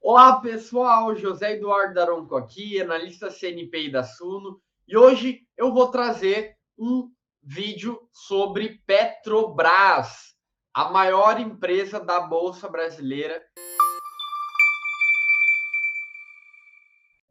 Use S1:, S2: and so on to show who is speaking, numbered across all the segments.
S1: Olá, pessoal. José Eduardo Daronco aqui, analista CNPI da Suno, e hoje eu vou trazer um vídeo sobre Petrobras, a maior empresa da Bolsa Brasileira.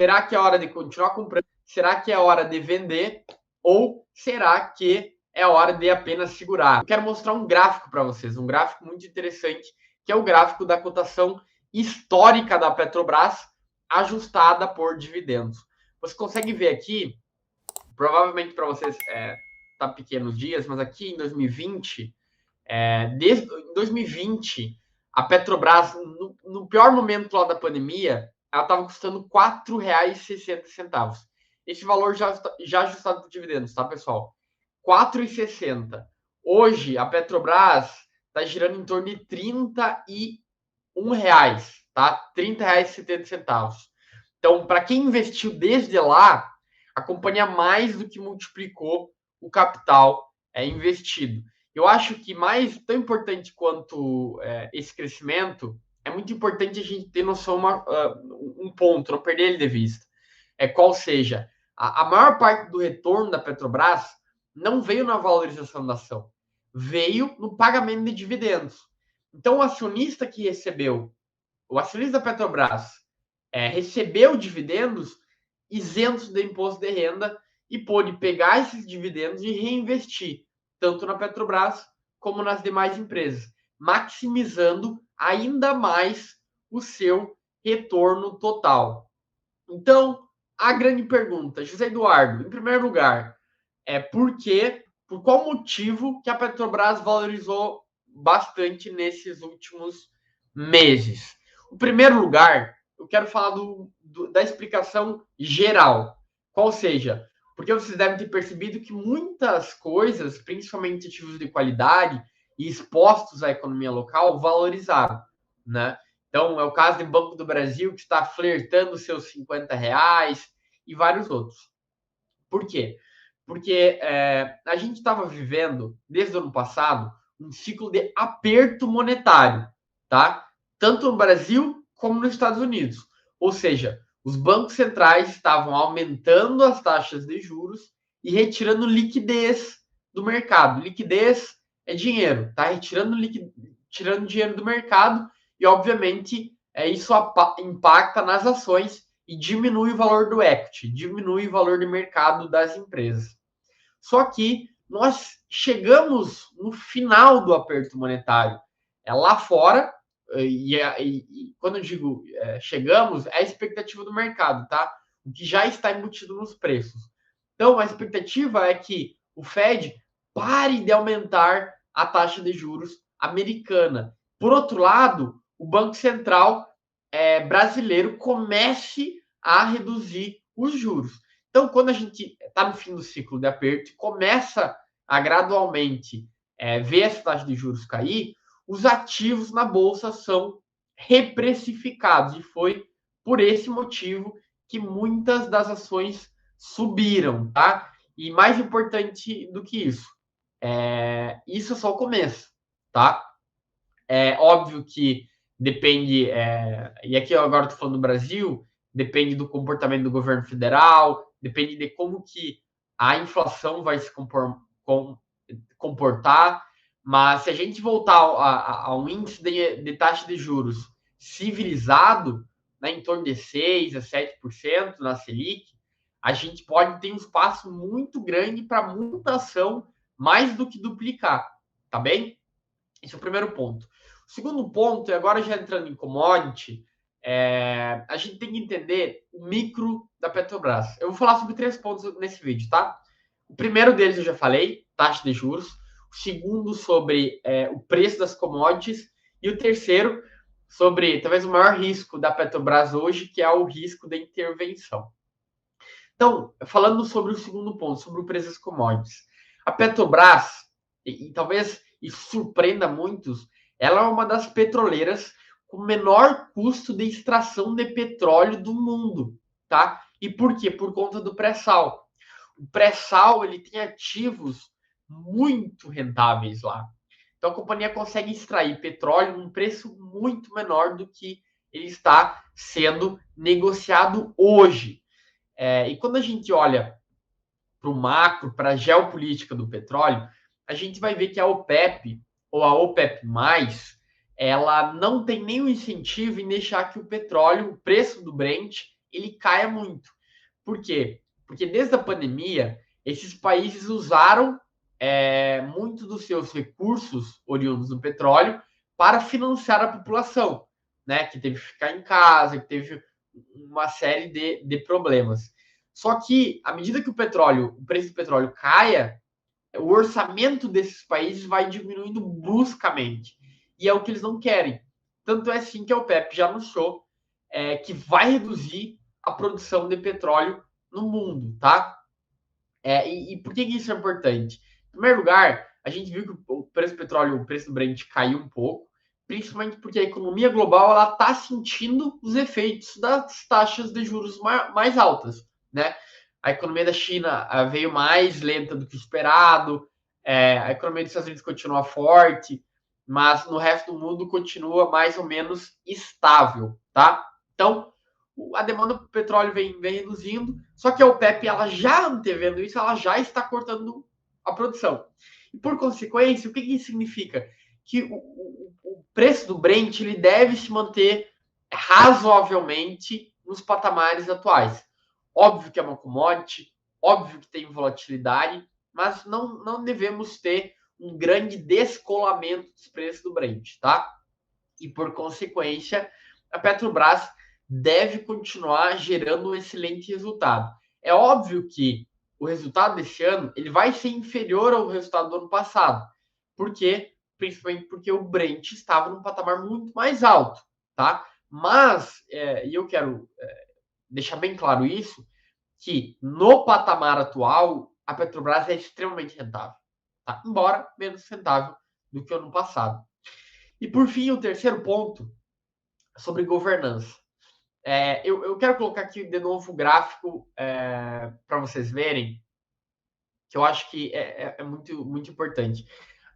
S1: Será que é hora de continuar comprando? Será que é hora de vender? Ou será que é hora de apenas segurar? Eu quero mostrar um gráfico para vocês, um gráfico muito interessante, que é o gráfico da cotação histórica da Petrobras ajustada por dividendos. Você consegue ver aqui, provavelmente para vocês tá pequenos dias, mas aqui em 2020, desde 2020, a Petrobras, no pior momento lá da pandemia, ela estava custando R$ 4,60. Esse valor já ajustado por dividendos, tá, pessoal? R$ 4,60. Hoje, a Petrobras está girando em torno de R$ 31, tá? R$ 30,70. Então, para quem investiu desde lá, a companhia mais do que multiplicou o capital investido. Eu acho que mais tão importante quanto esse crescimento, é muito importante a gente ter noção, um ponto, não perder ele de vista. Qual seja, a maior parte do retorno da Petrobras não veio na valorização da ação, veio no pagamento de dividendos. Então, o acionista da Petrobras recebeu dividendos isentos de imposto de renda e pôde pegar esses dividendos e reinvestir, tanto na Petrobras como nas demais empresas, maximizando ainda mais o seu retorno total. Então, a grande pergunta, José Eduardo, em primeiro lugar, por qual motivo que a Petrobras valorizou bastante nesses últimos meses? Em primeiro lugar, eu quero falar da explicação geral. Qual seja, porque vocês devem ter percebido que muitas coisas, principalmente ativos de qualidade e expostos à economia local, valorizaram, né? Então, é o caso do Banco do Brasil, que está flertando seus R$ 50 e vários outros. Por quê? Porque a gente estava vivendo, desde o ano passado, um ciclo de aperto monetário, tá? Tanto no Brasil como nos Estados Unidos. Ou seja, os bancos centrais estavam aumentando as taxas de juros e retirando liquidez do mercado. Liquidez é dinheiro, tá? Tirando dinheiro do mercado e, obviamente, isso impacta nas ações e diminui o valor do equity, diminui o valor de mercado das empresas. Só que nós chegamos no final do aperto monetário. Lá fora, e quando eu digo chegamos, é a expectativa do mercado, tá? O que já está embutido nos preços. Então, a expectativa é que o Fed pare de aumentar a taxa de juros americana. Por outro lado, o Banco Central brasileiro comece a reduzir os juros. Então, quando a gente está no fim do ciclo de aperto e começa a gradualmente ver essa taxa de juros cair, os ativos na bolsa são reprecificados. E foi por esse motivo que muitas das ações subiram, tá? E mais importante do que isso, isso é só o começo, tá? É óbvio que depende, e aqui eu agora estou falando do Brasil, depende do comportamento do governo federal, depende de como que a inflação vai se comportar, mas se a gente voltar a um índice de taxa de juros civilizado, né, em torno de 6 a 7% na Selic, a gente pode ter um espaço muito grande para muita ação, mais do que duplicar, tá bem? Esse é o primeiro ponto. O segundo ponto, e agora já entrando em commodity, a gente tem que entender o micro da Petrobras. Eu vou falar sobre 3 pontos nesse vídeo, tá? O primeiro deles eu já falei, taxa de juros. O segundo sobre o preço das commodities. E o terceiro sobre talvez o maior risco da Petrobras hoje, que é o risco da intervenção. Então, falando sobre o segundo ponto, sobre o preço das commodities. A Petrobras, e talvez isso surpreenda muitos, ela é uma das petroleiras com menor custo de extração de petróleo do mundo, tá? E por quê? Por conta do pré-sal. O pré-sal, ele tem ativos muito rentáveis lá. Então a companhia consegue extrair petróleo num preço muito menor do que ele está sendo negociado hoje. E quando a gente olha para o macro, para a geopolítica do petróleo, a gente vai ver que a OPEP, ou a OPEP+, ela não tem nenhum incentivo em deixar que o petróleo, o preço do Brent, ele caia muito. Por quê? Porque desde a pandemia, esses países usaram muito dos seus recursos oriundos do petróleo para financiar a população, né? Que teve que ficar em casa, que teve uma série de problemas. Só que, à medida que o preço do petróleo caia, o orçamento desses países vai diminuindo bruscamente. E é o que eles não querem. Tanto é assim que a OPEP já anunciou que vai reduzir a produção de petróleo no mundo, tá? E por que isso é importante? Em primeiro lugar, a gente viu que o preço do petróleo, o preço do Brent caiu um pouco, principalmente porque a economia global ela está sentindo os efeitos das taxas de juros mais altas, né? A economia da China veio mais lenta do que esperado, a economia dos Estados Unidos continua forte, mas no resto do mundo continua mais ou menos estável, tá? Então, a demanda por petróleo vem reduzindo, só que a OPEP, ela já antevendo isso, ela já está cortando a produção. E por consequência, o que isso significa? Que o preço do Brent ele deve se manter razoavelmente nos patamares atuais. Óbvio que é uma commodity, óbvio que tem volatilidade, mas não devemos ter um grande descolamento dos preços do Brent, tá? E por consequência, a Petrobras deve continuar gerando um excelente resultado. É óbvio que o resultado desse ano ele vai ser inferior ao resultado do ano passado. Por quê? Principalmente porque o Brent estava num patamar muito mais alto, tá? Mas, e eu quero deixar bem claro isso, que no patamar atual, a Petrobras é extremamente rentável, tá? Embora menos rentável do que o ano passado. E por fim, o terceiro ponto sobre governança. Eu quero colocar aqui de novo o gráfico para vocês verem, que eu acho que é muito, muito importante.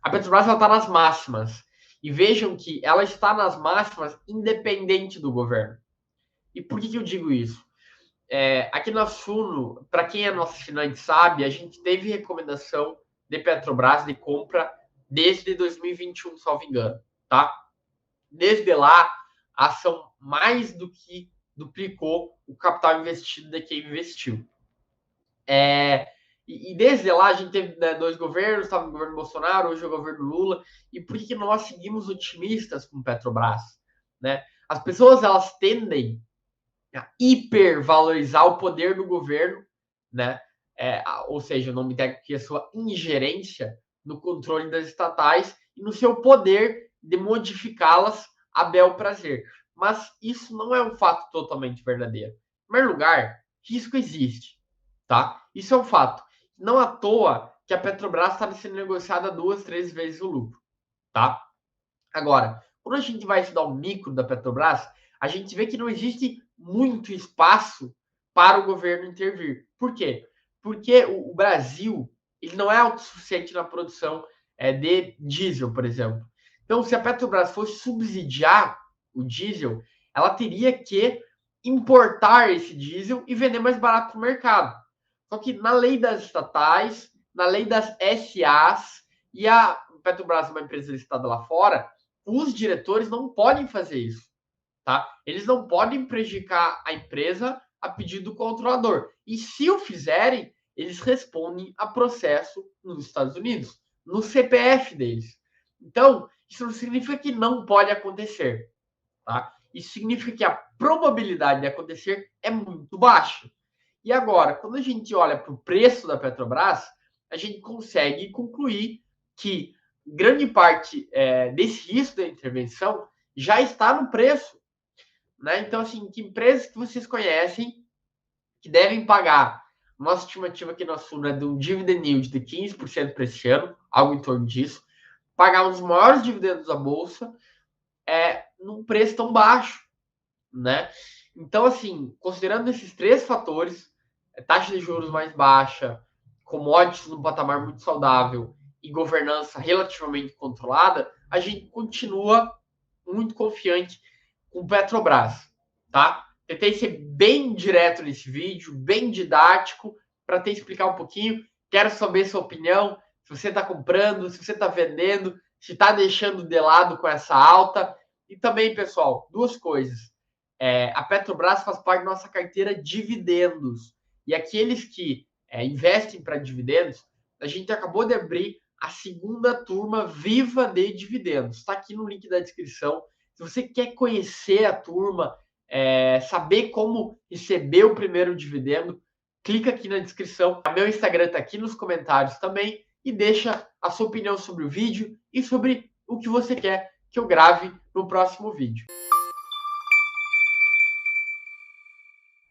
S1: A Petrobras está nas máximas. E vejam que ela está nas máximas independente do governo. E por que eu digo isso? Aqui na Suno, para quem é nosso assinante sabe, a gente teve recomendação de Petrobras de compra desde 2021, salvo engano, tá? Desde lá, a ação mais do que duplicou o capital investido de quem investiu. E desde lá, a gente teve dois governos, estava no governo Bolsonaro, hoje é o governo Lula. E por que nós seguimos otimistas com Petrobras? Né? As pessoas elas tendem a hipervalorizar o poder do governo, né? Ou seja, o nome técnico é a sua ingerência no controle das estatais e no seu poder de modificá-las a bel prazer. Mas isso não é um fato totalmente verdadeiro. Em primeiro lugar, risco existe, tá? Isso é um fato. Não à toa que a Petrobras está sendo negociada 2, 3 vezes o lucro, tá? Agora, quando a gente vai estudar o micro da Petrobras, a gente vê que não existe muito espaço para o governo intervir. Por quê? Porque o Brasil ele não é autossuficiente na produção de diesel, por exemplo. Então, se a Petrobras fosse subsidiar o diesel, ela teria que importar esse diesel e vender mais barato no mercado. Só que na lei das estatais, na lei das SAs, e a Petrobras é uma empresa listada lá fora, os diretores não podem fazer isso, tá? Eles não podem prejudicar a empresa a pedido do controlador. E se o fizerem, eles respondem a processo nos Estados Unidos, no CPF deles. Então, isso não significa que não pode acontecer, tá? Isso significa que a probabilidade de acontecer é muito baixa. E agora, quando a gente olha para o preço da Petrobras, a gente consegue concluir que grande parte desse risco da intervenção já está no preço. Né? Então, assim, que empresas que vocês conhecem que devem pagar? Nossa estimativa aqui na Suno é de um dividend yield de 15% para esse ano, algo em torno disso. Pagar um dos maiores dividendos da Bolsa num preço tão baixo. Né? Então, assim, considerando esses três fatores, taxa de juros mais baixa, commodities num patamar muito saudável e governança relativamente controlada, a gente continua muito confiante com Petrobras, tá? Tentei ser bem direto nesse vídeo, bem didático, para te explicar um pouquinho. Quero saber sua opinião, se você está comprando, se você está vendendo, se está deixando de lado com essa alta. E também, pessoal, duas coisas. A Petrobras faz parte da nossa carteira dividendos. E aqueles que investem para dividendos, a gente acabou de abrir a segunda turma viva de dividendos. Está aqui no link da descrição. Se você quer conhecer a turma, saber como receber o primeiro dividendo, clica aqui na descrição. O meu Instagram está aqui nos comentários também e deixa a sua opinião sobre o vídeo e sobre o que você quer que eu grave no próximo vídeo.